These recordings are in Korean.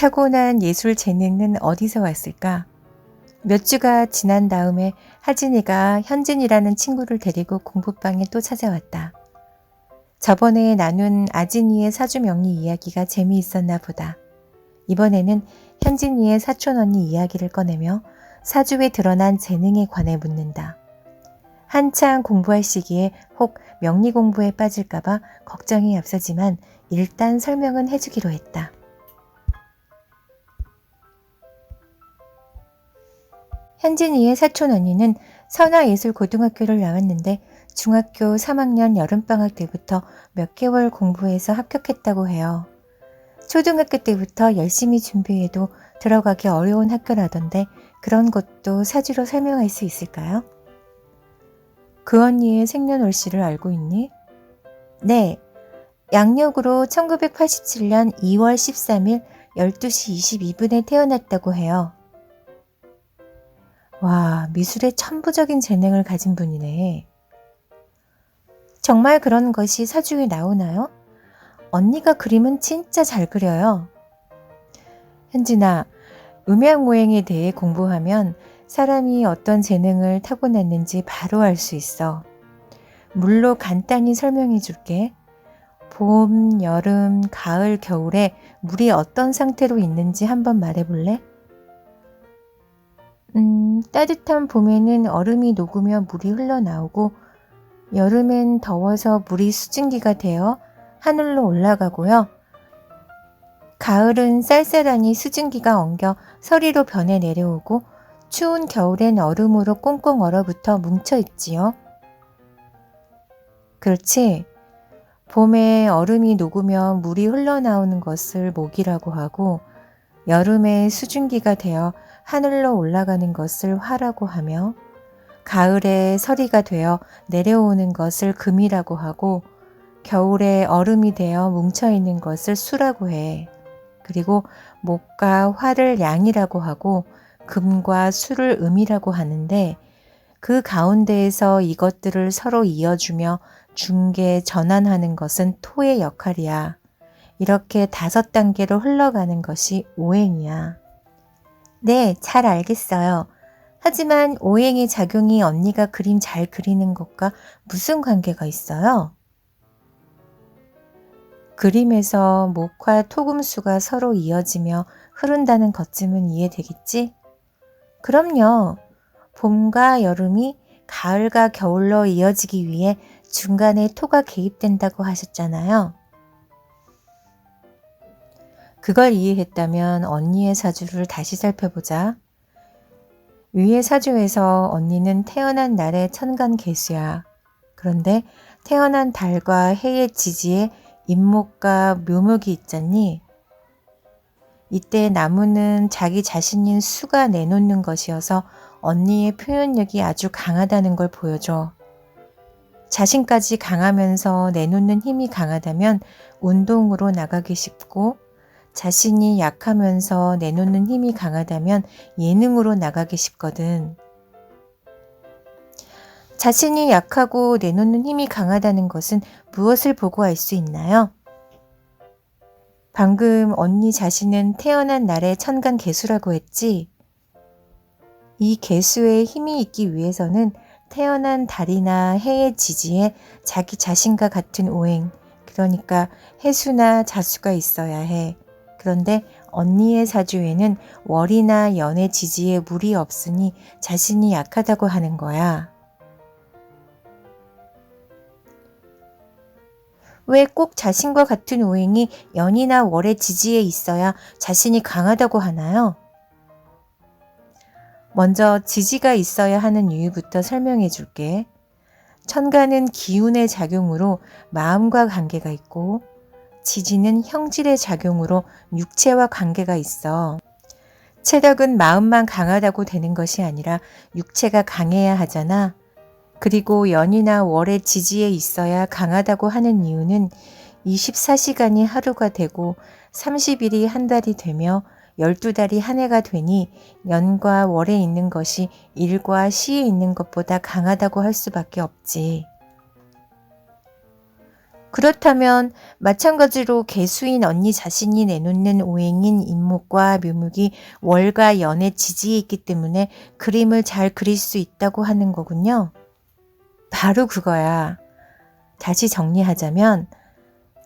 타고난 예술 재능은 어디서 왔을까? 몇 주가 지난 다음에 하진이가 현진이라는 친구를 데리고 공부방에 또 찾아왔다. 저번에 나눈 아진이의 사주 명리 이야기가 재미있었나 보다. 이번에는 현진이의 사촌 언니 이야기를 꺼내며 사주에 드러난 재능에 관해 묻는다. 한창 공부할 시기에 혹 명리 공부에 빠질까봐 걱정이 앞서지만 일단 설명은 해주기로 했다. 현진이의 사촌 언니는 선화예술고등학교를 나왔는데 중학교 3학년 여름방학 때부터 몇 개월 공부해서 합격했다고 해요. 초등학교 때부터 열심히 준비해도 들어가기 어려운 학교라던데 그런 것도 사주로 설명할 수 있을까요? 그 언니의 생년월일을 알고 있니? 네, 양력으로 1987년 2월 13일 12시 22분에 태어났다고 해요. 와, 미술에 천부적인 재능을 가진 분이네. 정말 그런 것이 사주에 나오나요? 언니가 그림은 진짜 잘 그려요. 현진아, 음양오행에 대해 공부하면 사람이 어떤 재능을 타고났는지 바로 알 수 있어. 물로 간단히 설명해 줄게. 봄, 여름, 가을, 겨울에 물이 어떤 상태로 있는지 한번 말해 볼래? 따뜻한 봄에는 얼음이 녹으며 물이 흘러나오고 여름엔 더워서 물이 수증기가 되어 하늘로 올라가고요. 가을은 쌀쌀하니 수증기가 엉겨 서리로 변해 내려오고 추운 겨울엔 얼음으로 꽁꽁 얼어붙어 뭉쳐 있지요. 그렇지. 봄에 얼음이 녹으며 물이 흘러나오는 것을 목이라고 하고 여름에 수증기가 되어 하늘로 올라가는 것을 화라고 하며 가을에 서리가 되어 내려오는 것을 금이라고 하고 겨울에 얼음이 되어 뭉쳐있는 것을 수라고 해. 그리고 목과 화를 양이라고 하고 금과 수를 음이라고 하는데 그 가운데에서 이것들을 서로 이어주며 중개 전환하는 것은 토의 역할이야. 이렇게 5단계로 흘러가는 것이 오행이야. 네, 잘 알겠어요. 하지만 오행의 작용이 언니가 그림 잘 그리는 것과 무슨 관계가 있어요? 그림에서 목화 토금수가 서로 이어지며 흐른다는 것쯤은 이해되겠지? 그럼요. 봄과 여름이 가을과 겨울로 이어지기 위해 중간에 토가 개입된다고 하셨잖아요. 그걸 이해했다면 언니의 사주를 다시 살펴보자. 위의 사주에서 언니는 태어난 날의 천간개수야. 그런데 태어난 달과 해의 지지에 임목과 묘목이 있잖니. 이때 나무는 자기 자신인 수가 내놓는 것이어서 언니의 표현력이 아주 강하다는 걸 보여줘. 자신까지 강하면서 내놓는 힘이 강하다면 운동으로 나가기 쉽고 자신이 약하면서 내놓는 힘이 강하다면 예능으로 나가기 쉽거든. 자신이 약하고 내놓는 힘이 강하다는 것은 무엇을 보고 알 수 있나요? 방금 언니 자신은 태어난 날의 천간 개수라고 했지? 이 개수에 힘이 있기 위해서는 태어난 달이나 해의 지지에 자기 자신과 같은 오행, 그러니까 해수나 자수가 있어야 해. 그런데 언니의 사주에는 월이나 연의 지지에 물이 없으니 자신이 약하다고 하는 거야. 왜 꼭 자신과 같은 오행이 연이나 월의 지지에 있어야 자신이 강하다고 하나요? 먼저 지지가 있어야 하는 이유부터 설명해 줄게. 천간은 기운의 작용으로 마음과 관계가 있고 지지는 형질의 작용으로 육체와 관계가 있어. 체덕은 마음만 강하다고 되는 것이 아니라 육체가 강해야 하잖아. 그리고 연이나 월의 지지에 있어야 강하다고 하는 이유는 24시간이 하루가 되고 30일이 한 달이 되며 12달이 한 해가 되니 연과 월에 있는 것이 일과 시에 있는 것보다 강하다고 할 수밖에 없지. 그렇다면 마찬가지로 개수인 언니 자신이 내놓는 오행인 임목과 묘목이 월과 연의 지지에 있기 때문에 그림을 잘 그릴 수 있다고 하는 거군요. 바로 그거야. 다시 정리하자면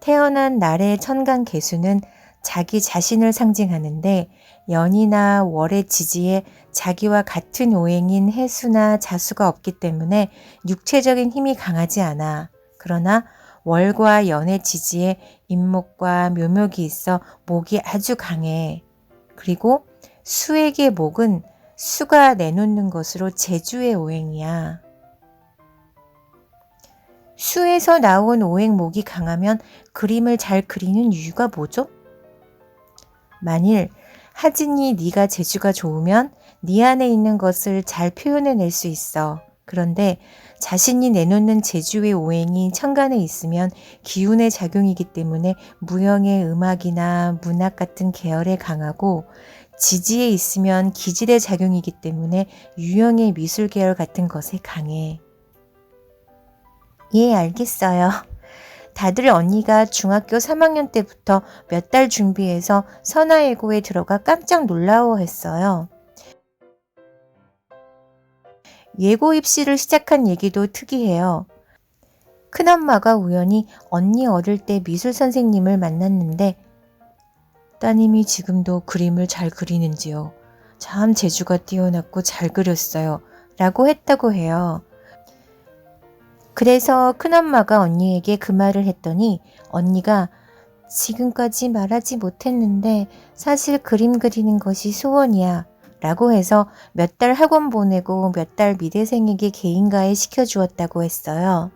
태어난 날의 천간 개수는 자기 자신을 상징하는데 연이나 월의 지지에 자기와 같은 오행인 해수나 자수가 없기 때문에 육체적인 힘이 강하지 않아. 그러나 월과 연의 지지에 임목과 묘목이 있어 목이 아주 강해. 그리고 수에게 목은 수가 내놓는 것으로 제주의 오행이야. 수에서 나온 오행목이 강하면 그림을 잘 그리는 이유가 뭐죠? 만일 하진이 네가 재주가 좋으면 네 안에 있는 것을 잘 표현해낼 수 있어. 그런데 자신이 내놓는 재주의 오행이 천간에 있으면 기운의 작용이기 때문에 무형의 음악이나 문학 같은 계열에 강하고 지지에 있으면 기질의 작용이기 때문에 유형의 미술 계열 같은 것에 강해. 예, 알겠어요. 다들 언니가 중학교 3학년 때부터 몇 달 준비해서 선화예고에 들어가 깜짝 놀라워했어요. 예고 입시를 시작한 얘기도 특이해요. 큰엄마가 우연히 언니 어릴 때 미술 선생님을 만났는데 따님이 지금도 그림을 잘 그리는지요. 참 재주가 뛰어났고 잘 그렸어요. 라고 했다고 해요. 그래서 큰엄마가 언니에게 그 말을 했더니 언니가 지금까지 말하지 못했는데 사실 그림 그리는 것이 소원이야 라고 해서 몇 달 학원 보내고 몇 달 미대생에게 개인과외 시켜주었다고 했어요.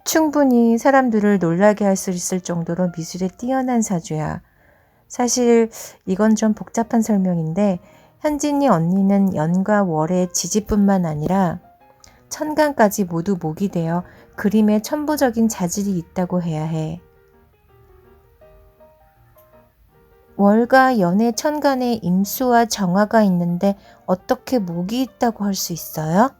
충분히 사람들을 놀라게 할 수 있을 정도로 미술에 뛰어난 사주야. 사실 이건 좀 복잡한 설명인데 현진이 언니는 연과 월의 지지뿐만 아니라 천간까지 모두 목이 되어 그림에 천부적인 자질이 있다고 해야 해. 월과 연의 천간에 임수와 정화가 있는데 어떻게 목이 있다고 할 수 있어요?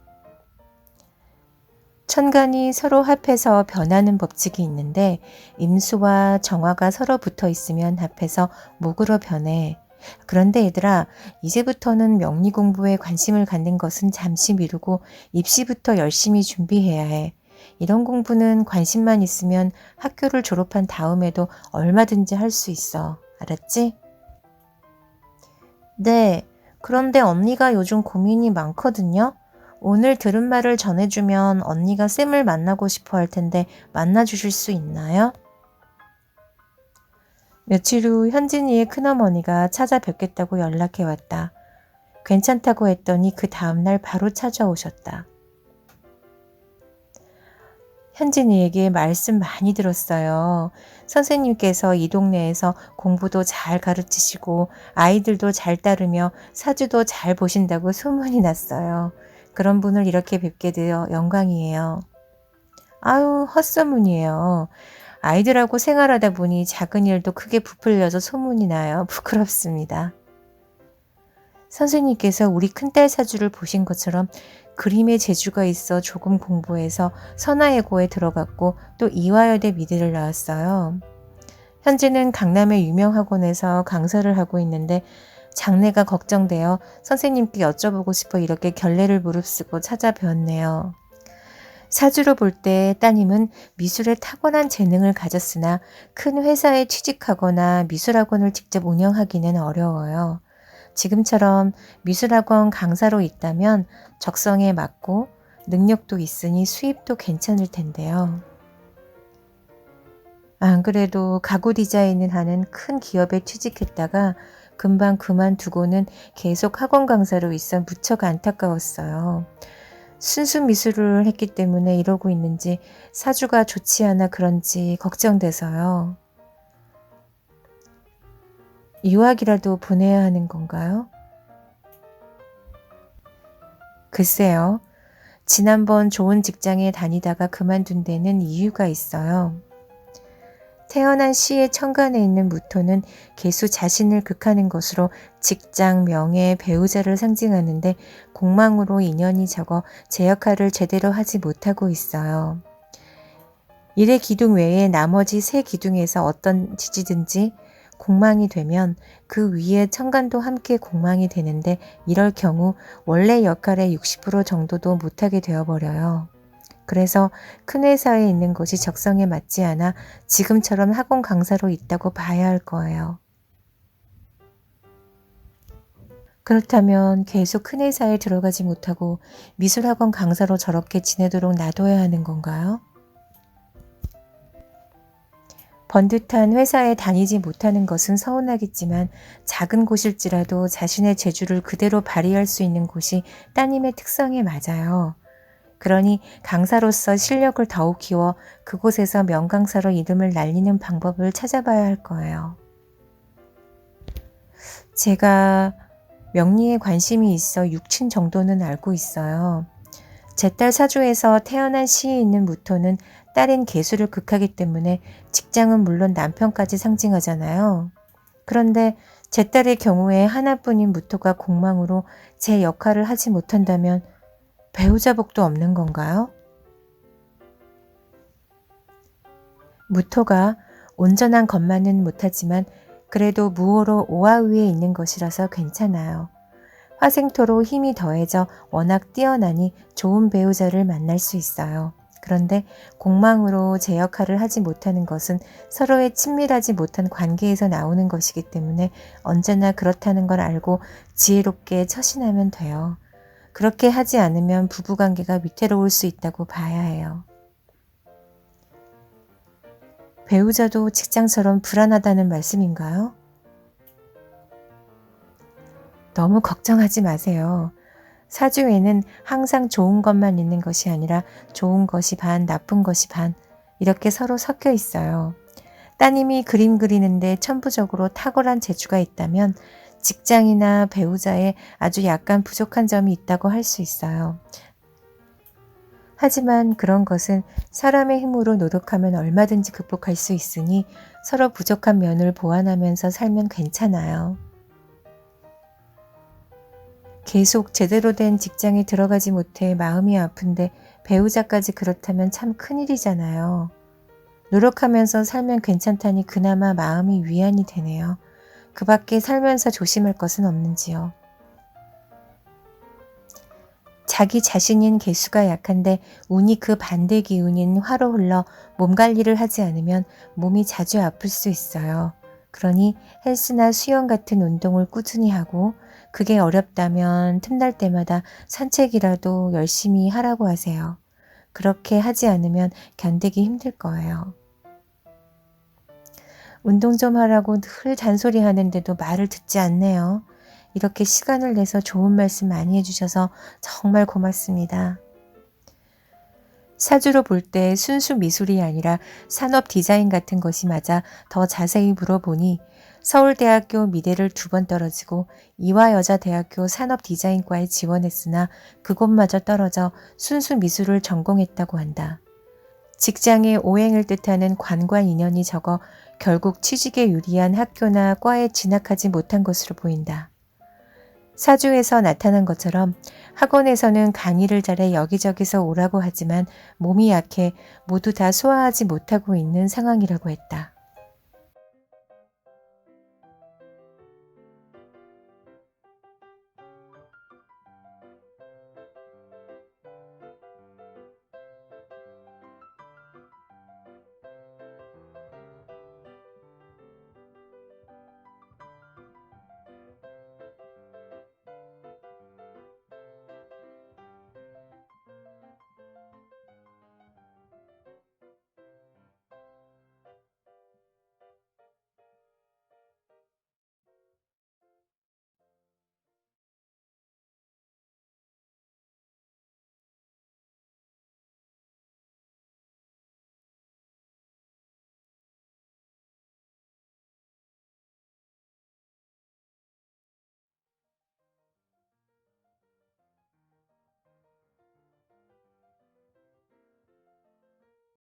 천간이 서로 합해서 변하는 법칙이 있는데 임수와 정화가 서로 붙어 있으면 합해서 목으로 변해. 그런데 얘들아, 이제부터는 명리 공부에 관심을 갖는 것은 잠시 미루고 입시부터 열심히 준비해야 해. 이런 공부는 관심만 있으면 학교를 졸업한 다음에도 얼마든지 할 수 있어. 알았지? 네, 그런데 언니가 요즘 고민이 많거든요. 오늘 들은 말을 전해주면 언니가 쌤을 만나고 싶어 할 텐데 만나주실 수 있나요? 며칠 후 현진이의 큰어머니가 찾아뵙겠다고 연락해 왔다. 괜찮다고 했더니 그 다음날 바로 찾아오셨다. 현진이에게 말씀 많이 들었어요. 선생님께서 이 동네에서 공부도 잘 가르치시고 아이들도 잘 따르며 사주도 잘 보신다고 소문이 났어요. 그런 분을 이렇게 뵙게 되어 영광이에요. 아유, 헛소문이에요. 아이들하고 생활하다 보니 작은 일도 크게 부풀려서 소문이 나요. 부끄럽습니다. 선생님께서 우리 큰딸 사주를 보신 것처럼 그림에 재주가 있어 조금 공부해서 선화예고에 들어갔고 또 이화여대 미대를 나왔어요. 현재는 강남의 유명 학원에서 강사를 하고 있는데 장래가 걱정되어 선생님께 여쭤보고 싶어 이렇게 결례를 무릅쓰고 찾아뵈었네요. 사주로 볼 때 따님은 미술에 타고난 재능을 가졌으나 큰 회사에 취직하거나 미술학원을 직접 운영하기는 어려워요. 지금처럼 미술학원 강사로 있다면 적성에 맞고 능력도 있으니 수입도 괜찮을 텐데요. 안 그래도 가구 디자인을 하는 큰 기업에 취직했다가 금방 그만두고는 계속 학원 강사로 있어 무척 안타까웠어요. 순수 미술을 했기 때문에 이러고 있는지 사주가 좋지 않아 그런지 걱정돼서요. 유학이라도 보내야 하는 건가요? 글쎄요. 지난번 좋은 직장에 다니다가 그만둔 데는 이유가 있어요. 태어난 시의 천간에 있는 무토는 개수 자신을 극하는 것으로 직장, 명예, 배우자를 상징하는데 공망으로 인연이 적어 제 역할을 제대로 하지 못하고 있어요. 일의 기둥 외에 나머지 세 기둥에서 어떤 지지든지 공망이 되면 그 위에 천간도 함께 공망이 되는데 이럴 경우 원래 역할의 60% 정도도 못하게 되어버려요. 그래서 큰 회사에 있는 것이 적성에 맞지 않아 지금처럼 학원 강사로 있다고 봐야 할 거예요. 그렇다면 계속 큰 회사에 들어가지 못하고 미술학원 강사로 저렇게 지내도록 놔둬야 하는 건가요? 번듯한 회사에 다니지 못하는 것은 서운하겠지만 작은 곳일지라도 자신의 재주를 그대로 발휘할 수 있는 곳이 따님의 특성에 맞아요. 그러니 강사로서 실력을 더욱 키워 그곳에서 명강사로 이름을 날리는 방법을 찾아봐야 할 거예요. 제가 명리에 관심이 있어 6친 정도는 알고 있어요. 제 딸 사주에서 태어난 시에 있는 무토는 딸인 계수를 극하기 때문에 직장은 물론 남편까지 상징하잖아요. 그런데 제 딸의 경우에 하나뿐인 무토가 공망으로 제 역할을 하지 못한다면 배우자 복도 없는 건가요? 무토가 온전한 것만은 못하지만 그래도 무호로 오화 위에 있는 것이라서 괜찮아요. 화생토로 힘이 더해져 워낙 뛰어나니 좋은 배우자를 만날 수 있어요. 그런데 공망으로 제 역할을 하지 못하는 것은 서로의 친밀하지 못한 관계에서 나오는 것이기 때문에 언제나 그렇다는 걸 알고 지혜롭게 처신하면 돼요. 그렇게 하지 않으면 부부관계가 위태로울 수 있다고 봐야 해요. 배우자도 직장처럼 불안하다는 말씀인가요? 너무 걱정하지 마세요. 사주에는 항상 좋은 것만 있는 것이 아니라 좋은 것이 반, 나쁜 것이 반, 이렇게 서로 섞여 있어요. 따님이 그림 그리는데 천부적으로 탁월한 재주가 있다면 직장이나 배우자에 아주 약간 부족한 점이 있다고 할 수 있어요. 하지만 그런 것은 사람의 힘으로 노력하면 얼마든지 극복할 수 있으니 서로 부족한 면을 보완하면서 살면 괜찮아요. 계속 제대로 된 직장에 들어가지 못해 마음이 아픈데 배우자까지 그렇다면 참 큰일이잖아요. 노력하면서 살면 괜찮다니 그나마 마음이 위안이 되네요. 그 밖에 살면서 조심할 것은 없는지요. 자기 자신인 개수가 약한데 운이 그 반대 기운인 화로 흘러 몸 관리를 하지 않으면 몸이 자주 아플 수 있어요. 그러니 헬스나 수영 같은 운동을 꾸준히 하고 그게 어렵다면 틈날 때마다 산책이라도 열심히 하라고 하세요. 그렇게 하지 않으면 견디기 힘들 거예요. 운동 좀 하라고 늘 잔소리 하는데도 말을 듣지 않네요. 이렇게 시간을 내서 좋은 말씀 많이 해주셔서 정말 고맙습니다. 사주로 볼 때 순수 미술이 아니라 산업 디자인 같은 것이 맞아 더 자세히 물어보니 서울대학교 미대를 2번 떨어지고 이화여자대학교 산업디자인과에 지원했으나 그곳마저 떨어져 순수 미술을 전공했다고 한다. 직장의 오행을 뜻하는 관관 인연이 적어 결국 취직에 유리한 학교나 과에 진학하지 못한 것으로 보인다. 사주에서 나타난 것처럼 학원에서는 강의를 잘해 여기저기서 오라고 하지만 몸이 약해 모두 다 소화하지 못하고 있는 상황이라고 했다.